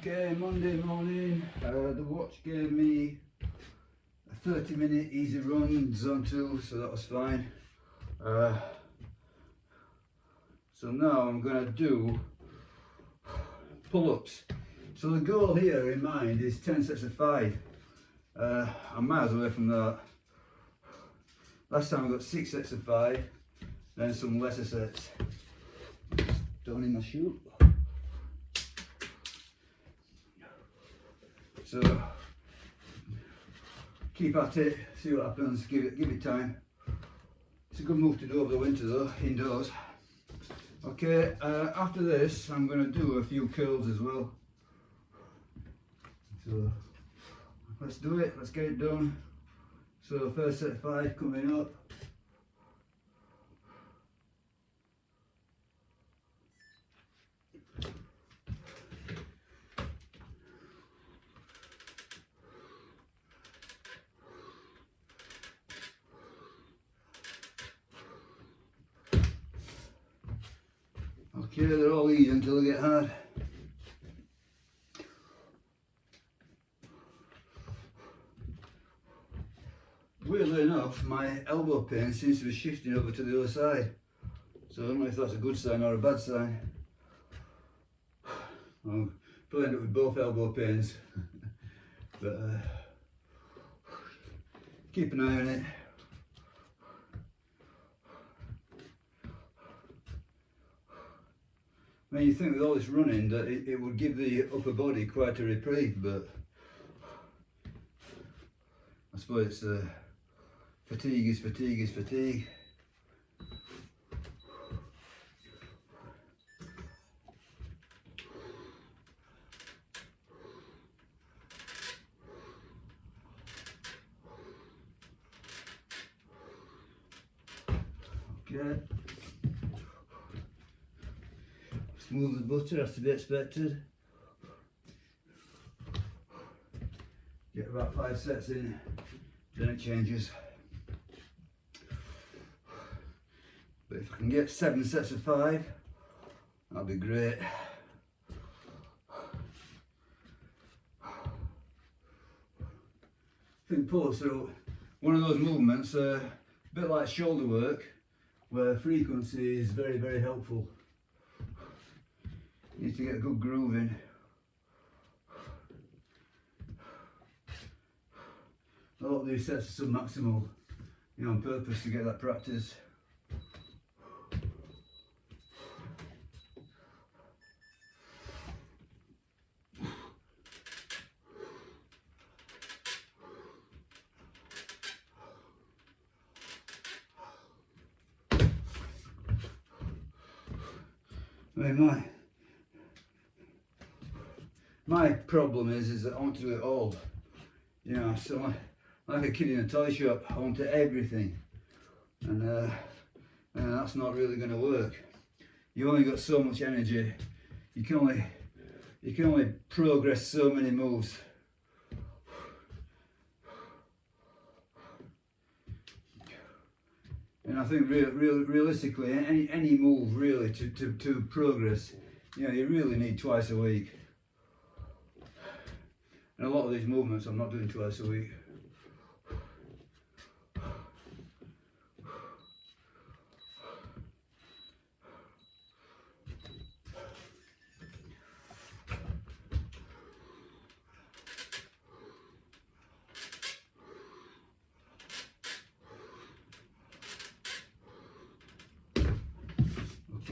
Okay, Monday morning, the watch gave me a 30-minute easy run, zone 2, so that was fine. So now I'm going to do pull-ups. So the goal here in mind is 10 sets of 5. I'm miles away from that. Last time I got 6 sets of 5, then some lesser sets. Down in my shoe. So keep at it, see what happens, give it time. It's a good move to do over the winter though, indoors. Okay, after this I'm going to do a few curls as well. So let's do it, let's get it done. So first set of 5 coming up. Okay, they're all easy until they get hard. Weirdly enough, my elbow pain seems to be shifting over to the other side. So I don't know if that's a good sign or a bad sign. I'll probably end up with both elbow pains. But keep an eye on it. I mean, you think with all this running that it would give the upper body quite a reprieve, but I suppose it's fatigue is fatigue is fatigue. Okay. Smooth as butter, has to be expected. Get about 5 sets in, then it changes. But if I can get 7 sets of 5, that'll be great. I think pull-ups are one of those movements, a bit like shoulder work, where frequency is very, very helpful. You need to get a good groove in. A lot of these sets are sub-maximal, you know, on purpose to get that practice. I mean, my problem is that I want to do it all. You know, so like a kid in a toy shop, I want everything, and that's not really going to work. You only got so much energy. You can only progress so many moves. And I think realistically, any move really to progress, you know, you really need twice a week. And a lot of these movements I'm not doing twice a week.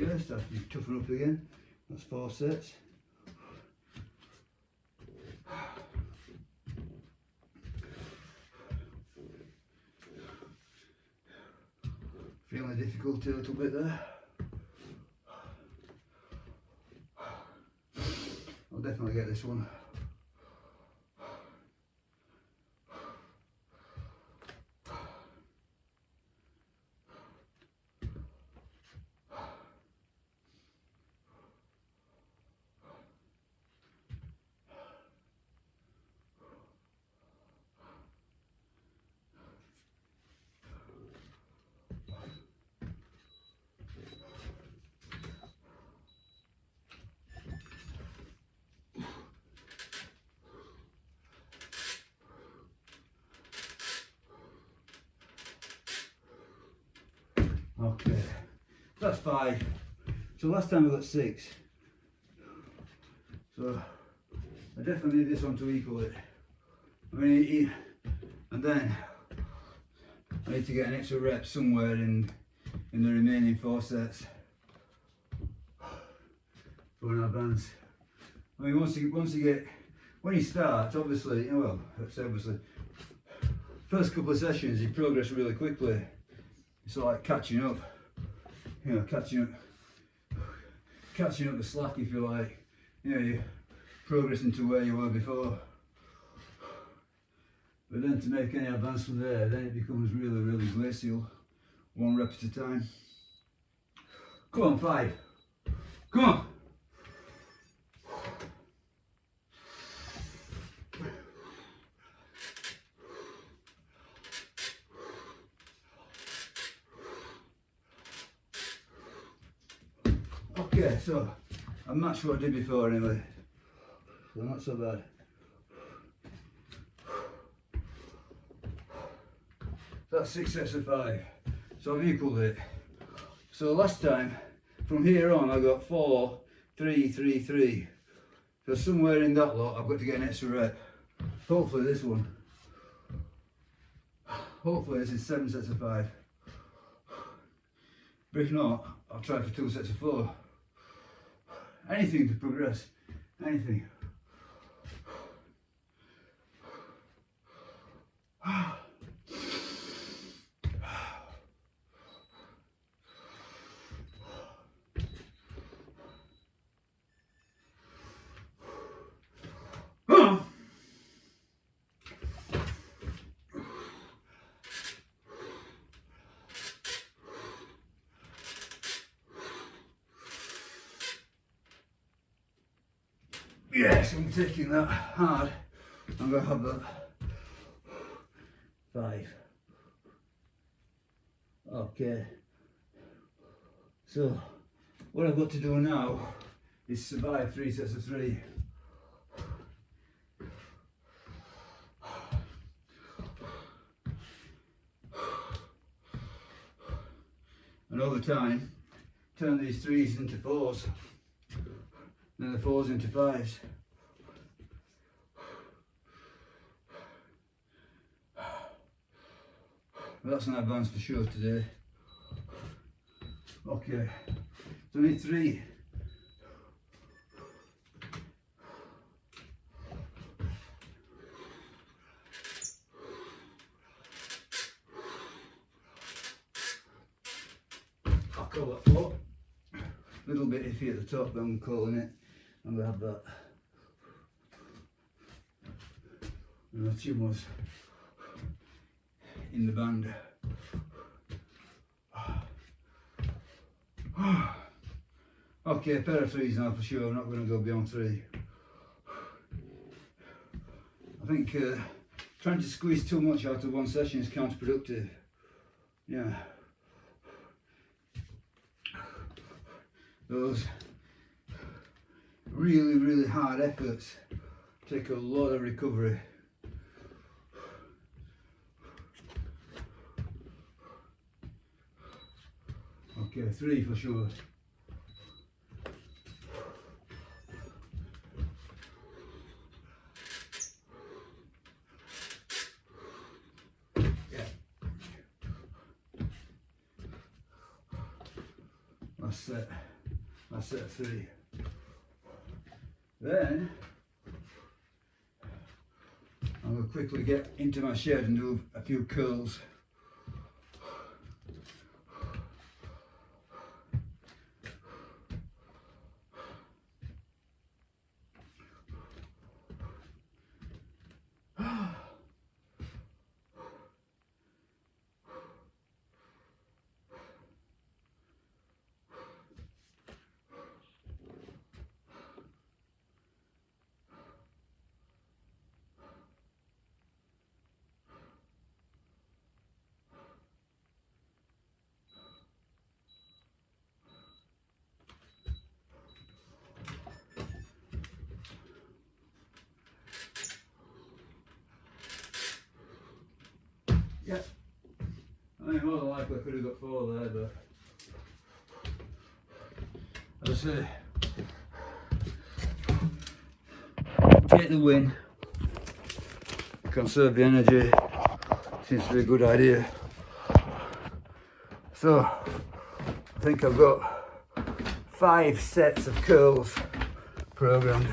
Okay, start to toughen up again. That's 4 sets. Feeling the difficulty a little bit there. I'll definitely get this one. that's 5. So last time I got 6. So I definitely need this one to equal it. I mean, and then I need to get an extra rep somewhere in the remaining 4 sets for an advance. I mean, once you get, when you start, obviously, well, it's obviously, first couple of sessions you progress really quickly. It's like catching up, you know, catching up the slack, if you like. You know, you're progressing to where you were before. But then to make any advance from there, then it becomes really, really glacial. 1 rep at a time. Come on, 5. Come on. Okay, so I matched what I did before anyway. So not so bad. That's 6 sets of 5. So I've equalled it. So last time, from here on, I got 4, 3, 3, 3. So somewhere in that lot, I've got to get an extra rep. Hopefully this one. Hopefully this is 7 sets of 5. But if not, I'll try for 2 sets of 4. Anything to progress. Anything. Yes, I'm taking that hard. I'm going to have that 5. Okay. So, what I've got to do now is survive 3 sets of 3. And over time, turn these 3s into 4s. Then the 4s into 5s. Well, that's an advance for sure today. Okay, so I need 3. I'll call that 4. A little bit iffy at the top, but I'm calling it. I'm going to have that. And my chin was in the band. Okay, a pair of 3s now for sure. I'm not going to go beyond 3. I think trying to squeeze too much out of one session is counterproductive. Yeah. Those really, really hard efforts take a lot of recovery. Okay, 3 for sure. Yeah. That's set 3. Then I'm going to quickly get into my shed and do a few curls. Yeah, I mean, more than likely I could have got 4 there, but say, take the win, conserve the energy, seems to be a good idea. So I think I've got 5 sets of curls programmed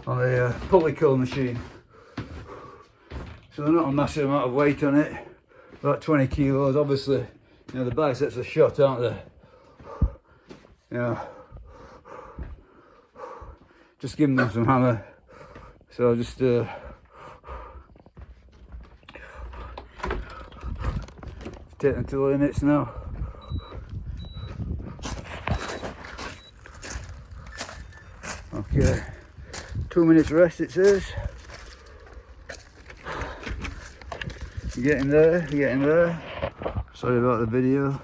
on the pulley curl machine. So they're not a massive amount of weight on it, about 20 kilos. Obviously, you know, the biceps are shot, aren't they? You know, just giving them some hammer. So I'll just take them to the limits now. Okay, 2 minutes rest it says. You're getting there, you're getting there. Sorry about the video,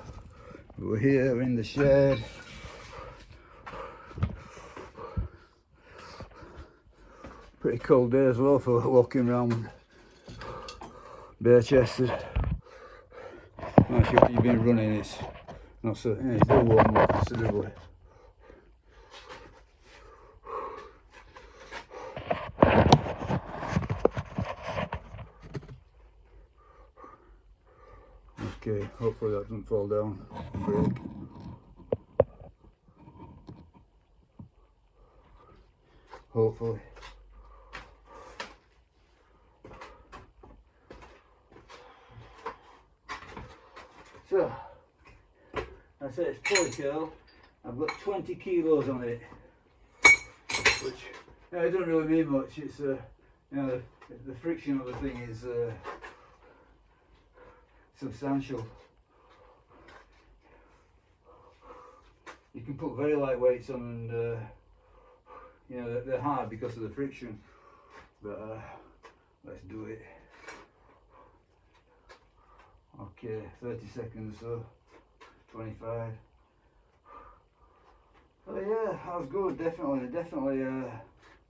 but we're here, we're in the shed. Pretty cold day as well for walking around bare chested. Not sure if you've been running, it's not so, it's still warm up considerably. Okay, hopefully that doesn't fall down and break. Hopefully. So, I say it's pulley curl. I've got 20 kilos on it, which, you know, it doesn't really mean much. It's you know, the friction of the thing is substantial. You can put very light weights on, and you know, they're hard because of the friction. But let's do it. Okay, 30 seconds, so 25. Oh yeah, that was good, definitely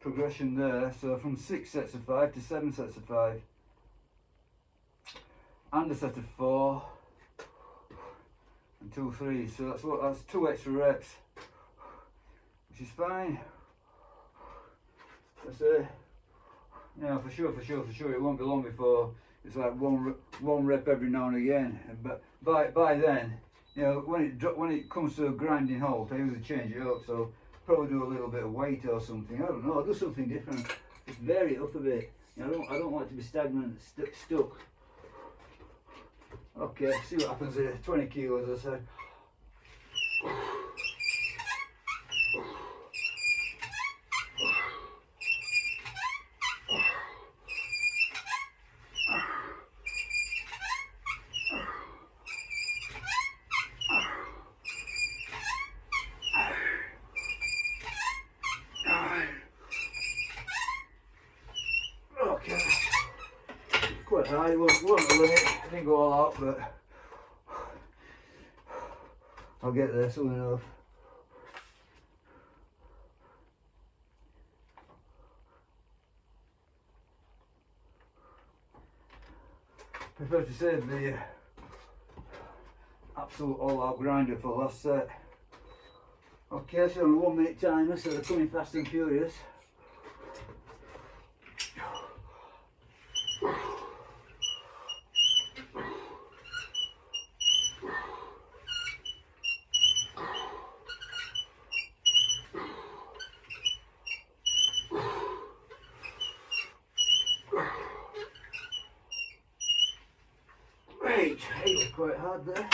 progression there. So from 6 sets of 5 to 7 sets of 5. And a set of 4. And 2 3. So that's 2 extra reps. Which is fine. That's you know, for sure, it won't be long before it's like one rep every now and again. But by then, you know, when it comes to a grinding halt, I usually change it up. So probably do a little bit of weight or something. I don't know. I'll do something different. Just vary it up a bit. You know, I don't like to be stagnant, stuck. Okay, see what happens here. 20 kilos, as I said. Okay, quite high, it wasn't the limit, I didn't go all out, but I'll get there soon enough. Prefer to save the absolute all-out grinder for the last set. Okay, so on a 1 minute timer, so they're coming fast and furious. Right, it was quite hard there.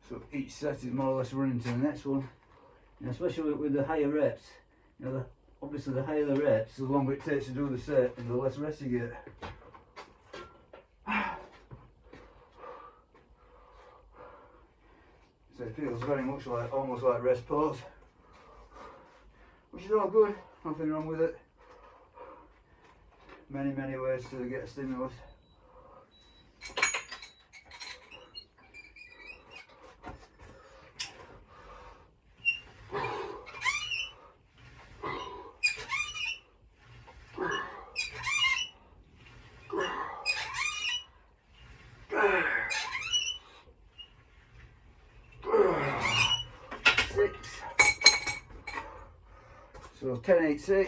So each set is more or less running to the next one, and especially with the higher reps. You know, obviously the higher the reps, the longer it takes to do the set, and the less rest you get. So it feels very much like almost like rest pause, which is all good. Nothing wrong with it. Many ways to get a stimulus. So 10.86,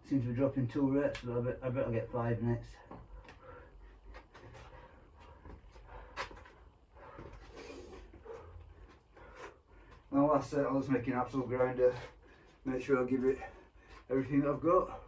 seems to be dropping 2 reps, but I bet I'll get 5 next. Now last set I'll just make an absolute grinder, make sure I give it everything that I've got.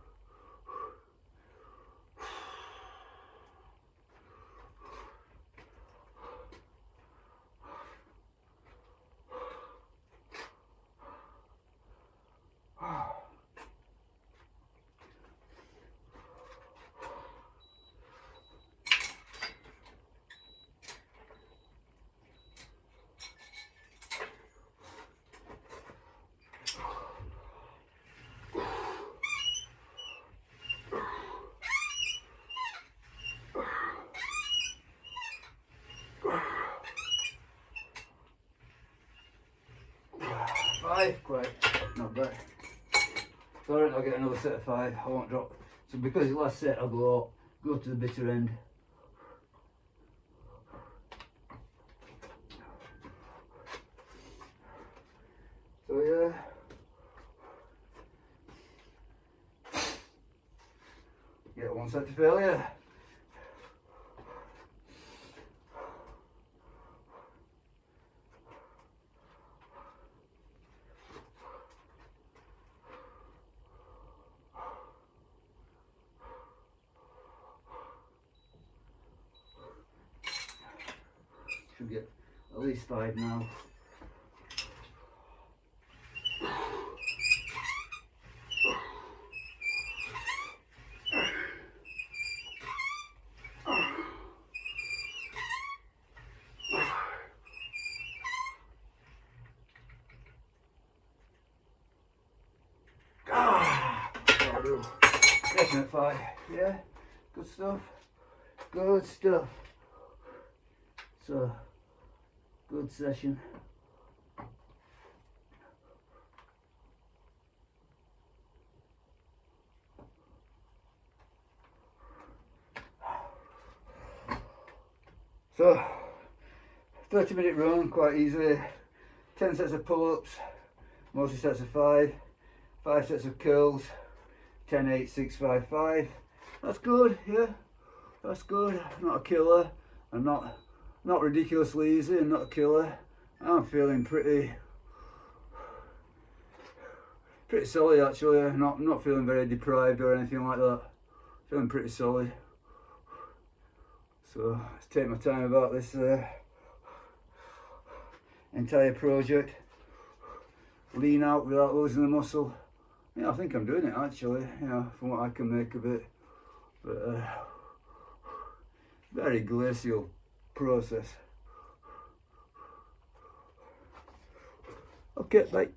Five, quite not bad. Sorry, I'll get another set of 5. I won't drop. So because it's last set, I'll go to the bitter end. So yeah. Get 1 set to failure. Should get at least 5 now. Definite 5, yeah, good stuff, good stuff. So, good session. So, 30-minute run, quite easily. 10 sets of pull-ups, mostly sets of 5. 5 sets of curls, 10, 8, 6, 5, 5. That's good, yeah. That's good. Not a killer. I'm not ridiculously easy and not a killer. I'm feeling pretty solid actually. Not feeling very deprived or anything like that. Feeling pretty solid. So let's take my time about this entire project. Lean out without losing the muscle. Yeah, I think I'm doing it actually, you know, from what I can make of it. But very glacial process. Okay, bye.